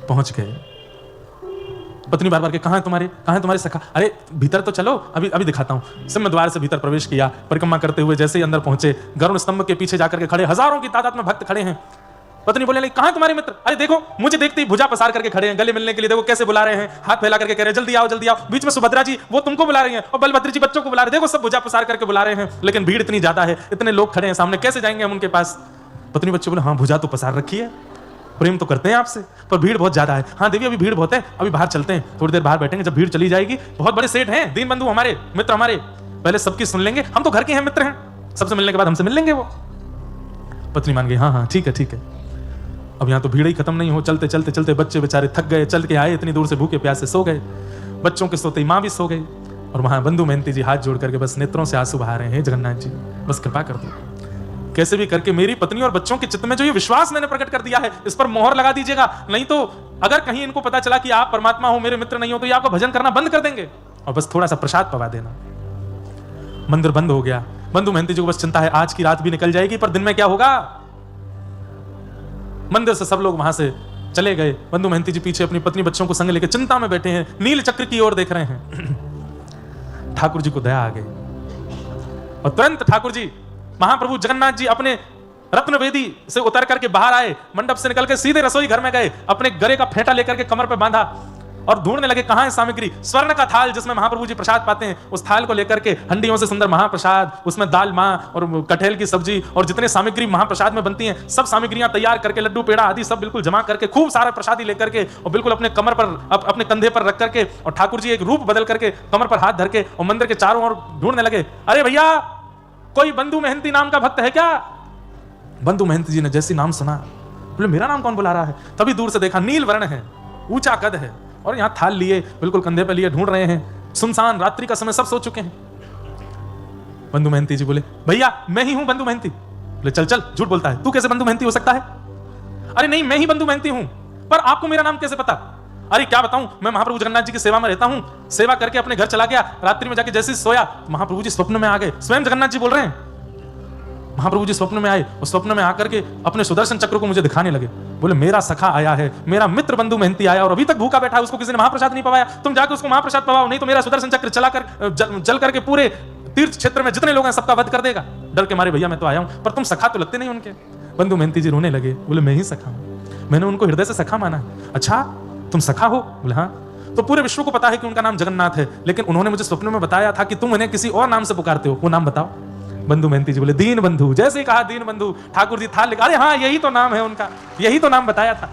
पहुंच गए। पत्नी बार बार के कहाँ है तुम्हारे सखा? अरे भीतर तो चलो, अभी अभी दिखाता हूँ। सिंह द्वार से भीतर प्रवेश किया। परिक्रमा करते हुए जैसे ही अंदर पहुंचे, गरुड़ स्तंभ के पीछे जाकर के खड़े हजारों की तादाद में भक्त खड़े हैं। पत्नी बोले, कहाँ तुम्हारे मित्र? अरे देखो, मुझे देखते ही भुजा पसार करके खड़े हैं, गले मिलने के लिए। देखो कैसे बुला रहे हैं, हाथ फैला करके कह रहे हैं जल्दी आओ जल्दी आओ। बीच में सुभद्रा जी वो तुमको बुला रही हैं और बलभद्र जी बच्चों को बुला रहे हैं। देखो सब भुजा पसार करके बुला रहे हैं, लेकिन भीड़ इतनी ज्यादा है, इतने लोग खड़े हैं सामने, कैसे जाएंगे हम उनके पास? पत्नी बच्चे बोले, हाँ भुजा तो पसार रखी है, प्रेम तो करते हैं आपसे, पर भीड़ बहुत ज्यादा है। हाँ देवी अभी भीड़ बहुत है, अभी बाहर चलते हैं, थोड़ी देर बाहर बैठेंगे, जब भीड़ चली जाएगी। बहुत बड़े सेठ हैं, दीन बंधु हमारे, मित्र हमारे, पहले सबकी सुन लेंगे, हम तो घर के हैं, मित्र हैं, सबसे मिलने के बाद हमसे मिल लेंगे वो। पत्नी मान गई, हाँ हाँ ठीक है ठीक है। अब यहाँ तो भीड़ ही खत्म नहीं हो, चलते चलते चलते बच्चे बेचारे थक गए, चल के आए इतनी दूर से, भूखे प्यासे सो गए। बच्चों के सोते ही माँ भी सो गई, और वहां बंधु मेहंती जी हाथ जोड़ करके बस नेत्रों से आंसू बहा रहे हैं, जगन्नाथ जी बस कृपा कर दो, कैसे भी करके मेरी पत्नी और बच्चों के चित्त में जो ये विश्वास मैंने प्रकट कर दिया है, इस पर मोहर लगा दीजिएगा, नहीं तो अगर कहीं इनको पता चला कि आप परमात्मा हो, मेरे मित्र नहीं हो, तो ये आपका भजन करना बंद कर देंगे, और बस थोड़ा सा प्रसाद पवा देना। मंदिर बंद हो गया। बंधु मेहंती जी को बस चिंता है, आज की रात भी निकल जाएगी, पर दिन में क्या होगा? मंदिर से सब लोग वहां से चले गए। बंधु मेहंती जी पीछे अपनी पत्नी बच्चों को संग लेकर चिंता में बैठे हैं, नील चक्र की ओर देख रहे हैं। ठाकुर जी को दया आ गई, और तुरंत ठाकुर जी महाप्रभु जगन्नाथ जी अपने रत्न वेदी से उतर करके बाहर आए, मंडप से निकल के सीधे रसोई घर में गए, अपने गले का फेंटा लेकर के कमर पे बांधा और ढूंढने लगे कहां है सामग्री। स्वर्ण का थाल जिसमें महाप्रभु जी प्रसाद पाते हैं, उस थाल को लेकर के हंडियों से सुंदर महाप्रसाद, उसमें दाल मां और कटहल की सब्जी और जितने सामग्री महाप्रसाद में बनती हैं, सब सामग्रियां तैयार करके, लड्डू पेड़ा आदि सब बिल्कुल जमा करके, खूब सारा प्रसादी लेकर के, और बिल्कुल अपने कमर पर अपने कंधे पर रख करके, और ठाकुर जी एक रूप बदल करके कमर पर हाथ धर के और मंदिर के चारों ओर ढूंढने लगे। अरे भैया, कोई बंधु मेहंती नाम का भक्त है क्या? बंधु मेहंती जी ने जैसे नाम सुना, बोले मेरा नाम कौन बुला रहा है? तभी दूर से देखा, नील वर्ण है, ऊंचा कद है, और यहां थाल लिए बिल्कुल कंधे पे लिए ढूंढ रहे हैं। सुनसान रात्रि का समय, सब सो चुके हैं। बंधु मेहंती जी बोले, भैया मैं ही हूं बंधु मेहंती। बोले चल चल, झूठ बोलता है, तू कैसे बंधु मेहंती हो सकता है? अरे नहीं, मैं ही बंधु मेहंती हूं, पर आपको मेरा नाम कैसे पता? अरे क्या बताऊं, मैं महाप्रभु जगन्नाथ जी की सेवा में रहता हूं, सेवा करके अपने घर चला गया, रात्रि में जाके जैसे ही सोया, महाप्रभु जी स्वप्न में आ गए। स्वयं जगन्नाथ जी बोल रहे हैं, महाप्रभु जी स्वप्न में आए, और स्वप्न में आकर के अपने सुदर्शन चक्र को मुझे दिखाने लगे। बोले मेरा सखा आया है, मेरा मित्र बंधु मेहंती आया, और अभी तक भूखा बैठा है, उसको किसी ने महाप्रसाद नहीं पवाया, तुम जाके उसको महाप्रसाद पवाओ, नहीं तो मेरा सुदर्शन चक्र जल करके पूरे तीर्थ क्षेत्र में जितने लोग हैं सबका वध कर देगा। डर के मारे भैया मैं तो आया हूं, पर तुम सखा तो लगते नहीं उनके। बंधु मेहंती जी रोने लगे, बोले मैं ही सखा हूं, मैंने उनको हृदय से सखा माना है। अच्छा तुम सखा हो? बोले हाँ। तो पूरे विश्व को पता है कि उनका नाम जगन्नाथ है, लेकिन उन्होंने मुझे स्वप्न में बताया था कि तुम उन्हें किसी और नाम से पुकारते हो, वो नाम बताओ। बंधु मेहंती जी बोले दीन बंधु। जैसे ही कहा दीन बंधु, ठाकुर जी था लिखा, अरे हाँ यही तो नाम है उनका, यही तो नाम बताया था।